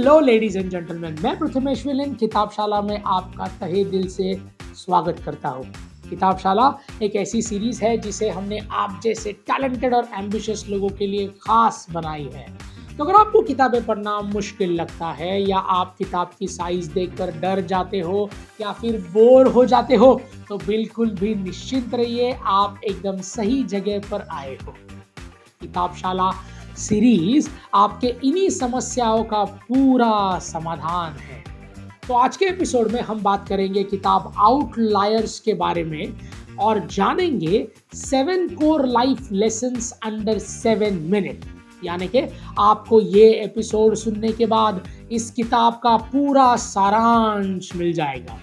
Hello ladies and gentleman, मैं Prathamesh villain किताबशाला में आपका तहे दिल से स्वागत करता हूँ। किताबशाला एक ऐसी सीरीज है जिसे हमने आप जैसे टैलेंटेड और एम्बिशियस लोगों के लिए खास बनाई है। तो अगर आपको किताबें पढ़ना मुश्किल लगता है या आप किताब की साइज देखकर डर जाते हो या फिर बोर हो जाते हो तो बिल्कुल भी निश्चिंत रहिए, आप एकदम सही जगह पर आए हो। किताबशाला सीरीज आपके इन्हीं समस्याओं का पूरा समाधान है। तो आज के एपिसोड में हम बात करेंगे किताब आउटलायर्स के बारे में और जानेंगे 7 core life lessons under 7 minute. यानी कि आपको ये एपिसोड सुनने के बाद इस किताब का पूरा सारांश मिल जाएगा।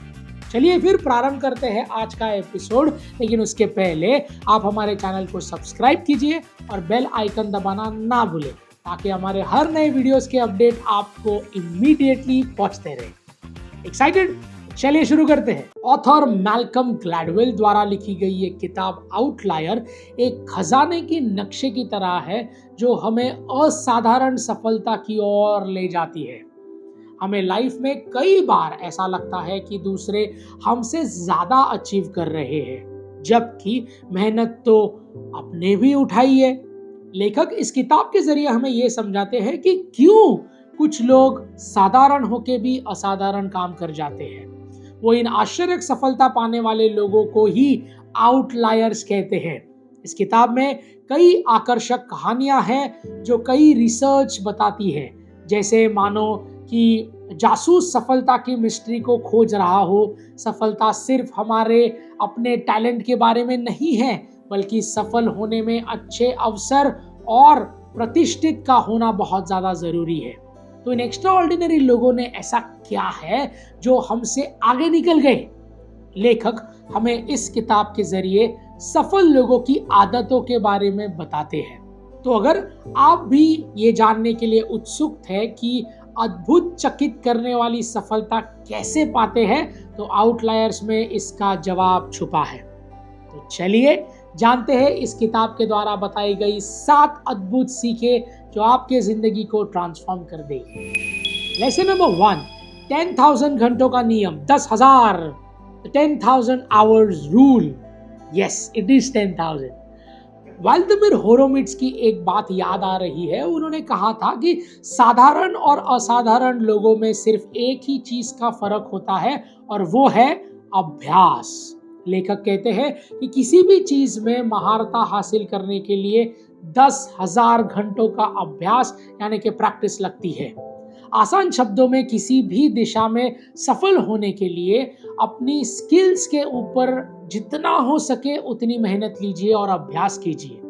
चलिए फिर प्रारंभ करते हैं आज का एपिसोड, लेकिन उसके पहले आप हमारे चैनल को सब्सक्राइब कीजिए और बेल आइकन दबाना ना भूलें ताकि हमारे हर नए वीडियोस के अपडेट आपको इमीडिएटली पहुंचते रहे। एक्साइटेड? चलिए शुरू करते हैं। ऑथर मैल्कम ग्लैडवेल द्वारा लिखी गई ये किताब आउटलायर एक खजाने के नक्शे की तरह है जो हमें असाधारण सफलता की ओर ले जाती है। हमें लाइफ में कई बार ऐसा लगता है कि दूसरे हमसे ज्यादा अचीव कर रहे हैं, जबकि मेहनत तो अपने भी उठाई है। लेखक इस किताब के जरिए हमें यह समझाते हैं कि क्यों कुछ लोग साधारण होके भी असाधारण काम कर जाते हैं। वो इन आश्चर्यजनक सफलता पाने वाले लोगों को ही आउटलायर्स कहते हैं। इस किताब में कई आकर्षक कहानियां हैं जो कई रिसर्च बताती है, जैसे मानो कि जासूस सफलता की मिस्ट्री को खोज रहा हो। सफलता सिर्फ हमारे अपने टैलेंट के बारे में नहीं है, बल्कि सफल होने में अच्छे अवसर और प्रतिष्ठित का होना बहुत ज्यादा जरूरी है। तो इन एक्स्ट्रा ऑर्डिनरी लोगों ने ऐसा क्या है जो हमसे आगे निकल गए। लेखक हमें इस किताब के जरिए सफल लोगों की आदतों के बारे में बताते हैं। तो अगर आप भी ये जानने के लिए उत्सुक थे कि अद्भुत चकित करने वाली सफलता कैसे पाते हैं, तो आउटलायर्स में इसका जवाब छुपा है। तो चलिए जानते हैं इस किताब के द्वारा बताई गई 7 अद्भुत सीखें जो आपके जिंदगी को ट्रांसफॉर्म कर देगी। लेसन नंबर 1, 10,000 घंटों का नियम। 10,000 hours rule. Yes, it is 10,000। Vladimir Horowitz की एक बात याद आ रही है। उन्होंने कहा था कि साधारण और असाधारण लोगों में सिर्फ एक ही चीज का फर्क होता है और वो है अभ्यास। लेखक कहते हैं कि किसी भी चीज में महारता हासिल करने के लिए 10,000 घंटों का अभ्यास यानी कि प्रैक्टिस लगती है। आसान शब्दों में किसी भी दिशा में सफल होने के लिए अपनी स्किल्स के ऊपर जितना हो सके उतनी मेहनत लीजिए और अभ्यास कीजिए।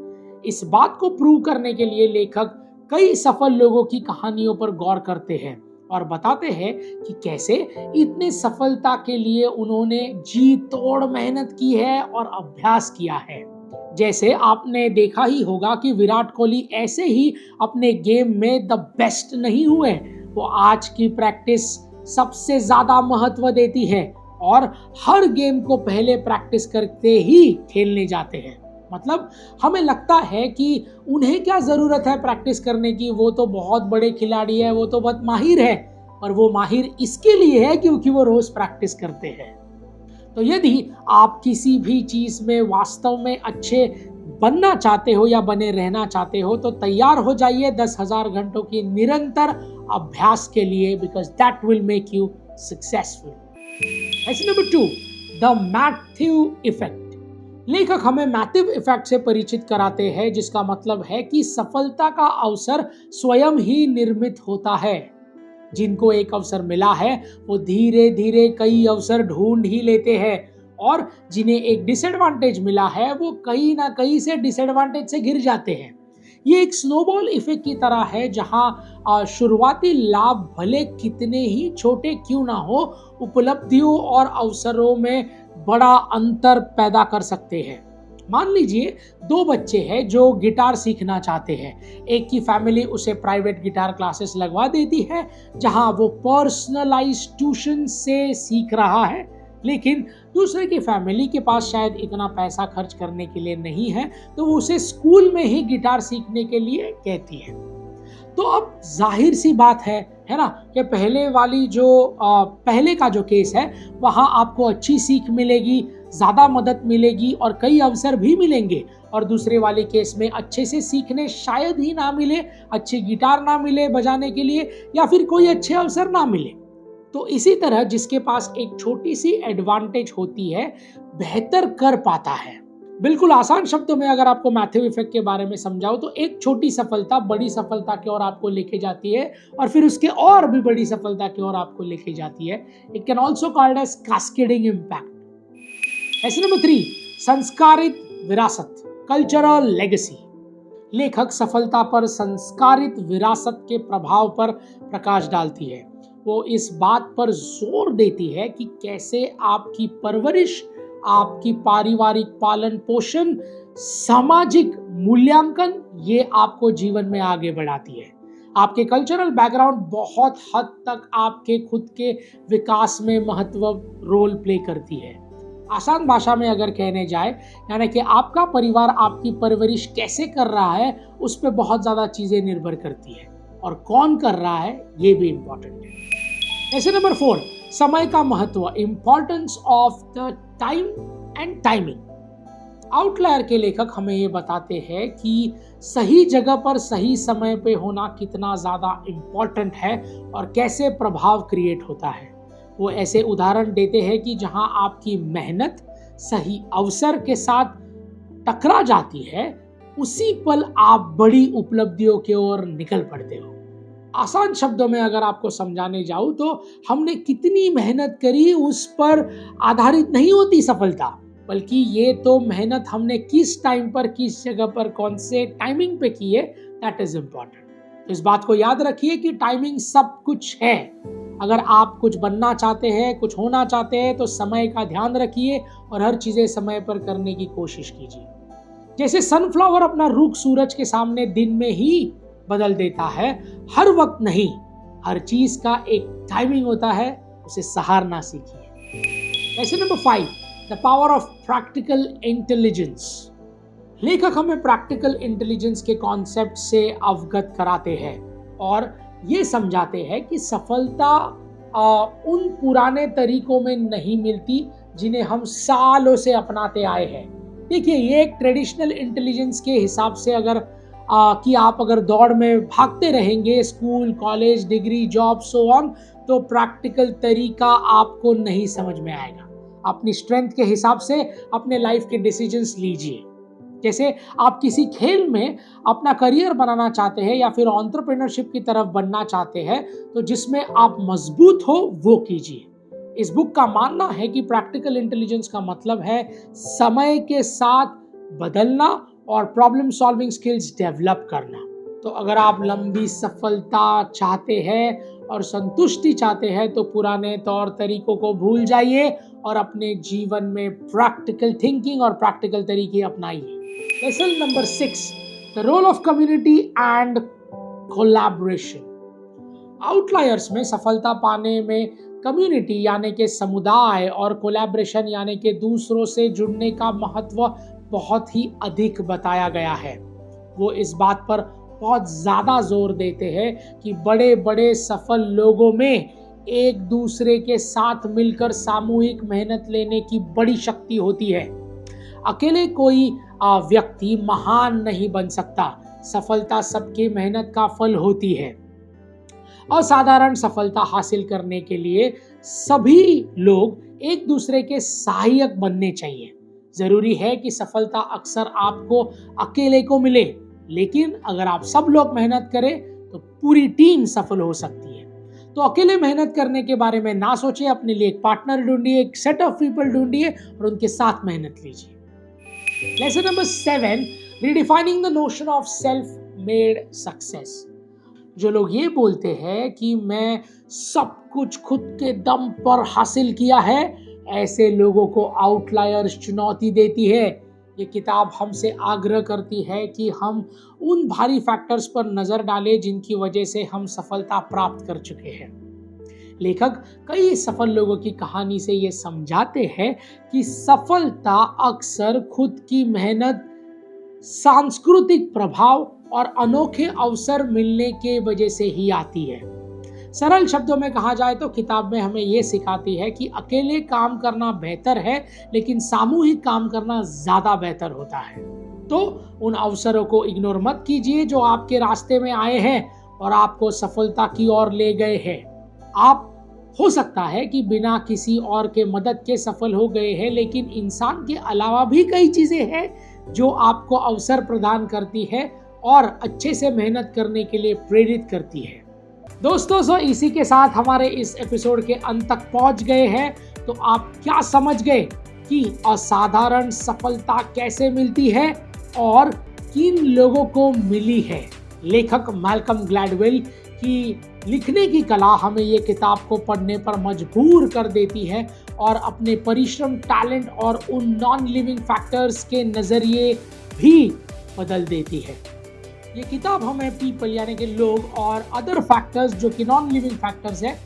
इस बात को प्रूव करने के लिए लेखक कई सफल लोगों की कहानियों पर गौर करते हैं और बताते हैं कि कैसे इतने सफलता के लिए उन्होंने जी तोड़ मेहनत की है और अभ्यास किया है। जैसे आपने देखा ही होगा कि विराट कोहली ऐसे ही अपने गेम में द बेस्ट नहीं हुए। वो आज की प्रैक्टिस सबसे ज्यादा महत्व देती है और हर गेम को पहले प्रैक्टिस करते ही खेलने जाते हैं। मतलब हमें लगता है कि उन्हें क्या जरूरत है प्रैक्टिस करने की, वो तो बहुत बड़े खिलाड़ी है, वो तो बहुत माहिर है। पर वो माहिर इसके लिए है क्योंकि वो रोज प्रैक्टिस करते हैं। तो यदि आप किसी भी चीज में वास्तव में अच्छे बनना चाहते हो या बने रहना चाहते हो तो तैयार हो जाइए 10,000 घंटों की निरंतर अभ्यास के लिए, because that will make you successful. Number 2, the Matthew effect. लेखक हमें मैथ्यू इफेक्ट से परिचित कराते हैं, जिसका मतलब है कि सफलता का अवसर स्वयं ही निर्मित होता है। जिनको एक अवसर मिला है वो धीरे धीरे कई अवसर ढूंढ ही लेते हैं, और जिन्हें एक डिसएडवांटेज मिला है वो कहीं ना कहीं से डिसएडवांटेज से गिर जाते हैं। ये एक स्नोबॉल इफेक्ट की तरह है, जहां शुरुआती लाभ भले कितने ही छोटे क्यों ना हो, उपलब्धियों और अवसरों में बड़ा अंतर पैदा कर सकते हैं। मान लीजिए 2 बच्चे हैं जो गिटार सीखना चाहते हैं। एक की फैमिली उसे प्राइवेट गिटार क्लासेस लगवा देती है जहां वो पर्सनलाइज्ड ट्यूशन से सीख रहा है, लेकिन दूसरे की फैमिली के पास शायद इतना पैसा खर्च करने के लिए नहीं है, तो वो उसे स्कूल में ही गिटार सीखने के लिए कहती है। तो अब जाहिर सी बात है है ना, कि पहले वाली जो पहले का जो केस है वहाँ आपको अच्छी सीख मिलेगी, ज़्यादा मदद मिलेगी और कई अवसर भी मिलेंगे, और दूसरे वाले केस में अच्छे से सीखने शायद ही ना मिले, अच्छी गिटार ना मिले बजाने के लिए, या फिर कोई अच्छे अवसर ना मिले। तो इसी तरह जिसके पास एक छोटी सी एडवांटेज होती है बेहतर कर पाता है। बिल्कुल आसान शब्दों में अगर आपको मैथ्यू इफेक्ट के बारे में समझाऊं तो एक छोटी सफलता बड़ी सफलता की ओर आपको लेके जाती है और फिर उसके और भी बड़ी सफलता की ओर आपको लेके जाती है। It can also called as cascading impact. ऐसे नंबर 3, संस्कारित विरासत, कल्चरल लेगेसी। लेखक सफलता पर संस्कारित विरासत के प्रभाव पर प्रकाश डालती है। वो इस बात पर जोर देती है कि कैसे आपकी परवरिश, आपकी पारिवारिक पालन पोषण, सामाजिक मूल्यांकन, ये आपको जीवन में आगे बढ़ाती है। आपके कल्चरल बैकग्राउंड बहुत हद तक आपके खुद के विकास में महत्व रोल प्ले करती है। आसान भाषा में अगर कहने जाए, यानी कि आपका परिवार आपकी परवरिश कैसे कर रहा है उस पर बहुत ज्यादा चीजें निर्भर करती है, और कौन कर रहा है ये भी इंपॉर्टेंट है। ऐसे नंबर 4, समय का महत्व, importance of the time and timing. Outlier के लेखक हमें ये बताते हैं कि सही जगह पर सही समय पे होना कितना ज्यादा इंपॉर्टेंट है और कैसे प्रभाव क्रिएट होता है। वो ऐसे उदाहरण देते हैं कि जहां आपकी मेहनत सही अवसर के साथ टकरा जाती है, उसी पल आप बड़ी उपलब्धियों की ओर निकल पड़ते हो। आसान शब्दों में अगर आपको समझाने जाऊं तो हमने कितनी मेहनत करी उस पर आधारित नहीं होती सफलता, बल्कि ये तो मेहनत हमने किस टाइम पर, किस जगह पर, कौन से टाइमिंग पे की है, दैट इज इंपॉर्टेंट। तो इस बात को याद रखिए कि टाइमिंग सब कुछ है। अगर आप कुछ बनना चाहते हैं, कुछ होना चाहते हैं, तो समय का ध्यान रखिए और हर चीजें समय पर करने की कोशिश कीजिए। जैसे सनफ्लावर अपना रुख सूरज के सामने दिन में ही बदल देता है, हर वक्त नहीं, हर चीज का एक टाइमिंग होता है, उसे सहारना सीखिए। ऐसे number 5, the power of practical intelligence. लेखक हमें प्रैक्टिकल इंटेलिजेंस के कॉन्सेप्ट से अवगत कराते हैं और ये समझाते हैं कि सफलता उन पुराने तरीकों में नहीं मिलती जिन्हें हम सालों से अपनाते आए हैं। देखिए, ये एक ट्रेडिशनल इंटेलिजेंस के हिसाब से अगर कि आप अगर दौड़ में भागते रहेंगे, school, college, degree, job, so on, तो प्रैक्टिकल तरीका आपको नहीं समझ में आएगा। अपनी स्ट्रेंथ के हिसाब से अपने लाइफ के डिसीजंस लीजिए। जैसे आप किसी खेल में अपना करियर बनाना चाहते हैं या फिर एंटरप्रेन्योरशिप की तरफ बनना चाहते हैं, तो जिसमें आप मजबूत हो वो कीजिए। इस बुक का मानना है कि प्रैक्टिकल इंटेलिजेंस का मतलब है समय के साथ बदलना और प्रॉब्लम सॉल्विंग स्किल्स डेवलप करना। तो अगर आप लंबी सफलता चाहते हैं और संतुष्टि चाहते हैं तो पुराने तौर तरीकों को भूल जाइए और अपने जीवन में प्रैक्टिकल थिंकिंग और प्रैक्टिकल तरीके अपनाइए। Lesson number 6, the role of community and collaboration. Outliers में सफलता पाने में कम्युनिटी यानी कि समुदाय और कोलैबोरेशन यानी कि दूसरों से जुड़ने का महत्व बहुत ही अधिक बताया गया है। वो इस बात पर बहुत ज़्यादा जोर देते हैं कि बड़े बड़े सफल लोगों में एक दूसरे के साथ मिलकर सामूहिक मेहनत लेने की बड़ी शक्ति होती है। अकेले कोई व्यक्ति महान नहीं बन सकता। सफलता सबकी मेहनत का फल होती है। असाधारण सफलता हासिल करने के लिए सभी लोग एक दूसरे के सहायक बनने चाहिए। जरूरी है कि सफलता अक्सर आपको अकेले को मिले, लेकिन अगर आप सब लोग मेहनत करें तो पूरी टीम सफल हो सकती है। तो अकेले मेहनत करने के बारे में ना सोचिए, अपने लिए एक पार्टनर ढूंढिए, एक सेट ऑफ पीपल ढूंढिए और उनके साथ मेहनत लीजिए। Lesson number 7, redefining the notion of self made success. जो लोग ये बोलते हैं कि मैं सब कुछ खुद के दम पर हासिल किया है, ऐसे लोगों को आउटलायर्स चुनौती देती है। ये किताब हमसे आग्रह करती है कि हम उन भारी फैक्टर्स पर नजर डालें जिनकी वजह से हम सफलता प्राप्त कर चुके हैं। लेखक कई सफल लोगों की कहानी से ये समझाते हैं कि सफलता अक्सर खुद की मेहनत, सांस्कृतिक प्रभाव और अनोखे अवसर मिलने के वजह से ही आती है। सरल शब्दों में कहा जाए तो किताब में हमें ये सिखाती है कि अकेले काम करना बेहतर है, लेकिन सामूहिक काम करना ज़्यादा बेहतर होता है। तो उन अवसरों को इग्नोर मत कीजिए जो आपके रास्ते में आए हैं और आपको सफलता की ओर ले गए हैं। आप हो सकता है कि बिना किसी और के मदद के सफल हो गए हैं, लेकिन इंसान के अलावा भी कई चीज़ें हैं जो आपको अवसर प्रदान करती है और अच्छे से मेहनत करने के लिए प्रेरित करती है। दोस्तों, इसी के साथ हमारे इस एपिसोड के अंत तक पहुंच गए हैं। तो आप क्या समझ गए कि असाधारण सफलता कैसे मिलती है और किन लोगों को मिली है? लेखक मैल्कम ग्लैडवेल की लिखने की कला हमें ये किताब को पढ़ने पर मजबूर कर देती है और अपने परिश्रम, टैलेंट और उन नॉन लिविंग फैक्टर्स के नज़रिए भी बदल देती है। ये किताब हमें पीपल यानी कि लोग और अदर फैक्टर्स जो कि नॉन लिविंग फैक्टर्स हैं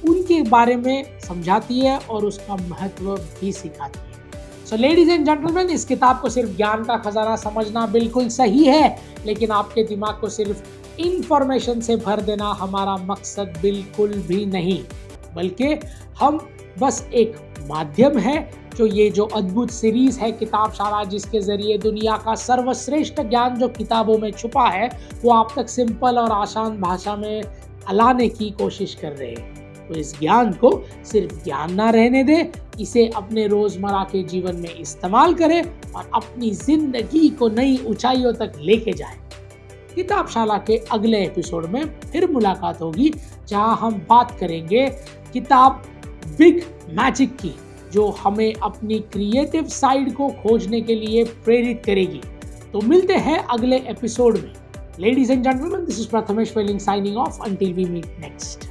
उनके बारे में समझाती है और उसका महत्व भी सिखाती है। सो लेडीज एंड जेंटलमैन, इस किताब को सिर्फ ज्ञान का खजाना समझना बिल्कुल सही है, लेकिन आपके दिमाग को सिर्फ इंफॉर्मेशन से भर देना हमारा मकसद बिल्कुल भी नहीं, बल्कि हम बस एक माध्यम है जो ये जो अद्भुत सीरीज है किताबशाला, जिसके जरिए दुनिया का सर्वश्रेष्ठ ज्ञान जो किताबों में छुपा है वो आप तक सिंपल और आसान भाषा में लाने की कोशिश कर रहे हैं। तो इस ज्ञान को सिर्फ ज्ञान ना रहने दे, इसे अपने रोजमर्रा के जीवन में इस्तेमाल करें और अपनी जिंदगी को नई ऊंचाइयों तक लेके जाए। किताबशाला के अगले एपिसोड में फिर मुलाकात होगी, जहां हम बात करेंगे किताब बिग मैजिक की, जो हमें अपनी क्रिएटिव साइड को खोजने के लिए प्रेरित करेगी। तो मिलते हैं अगले एपिसोड में। Ladies and gentleman, this is Prathamesh Weling signing off until we meet next.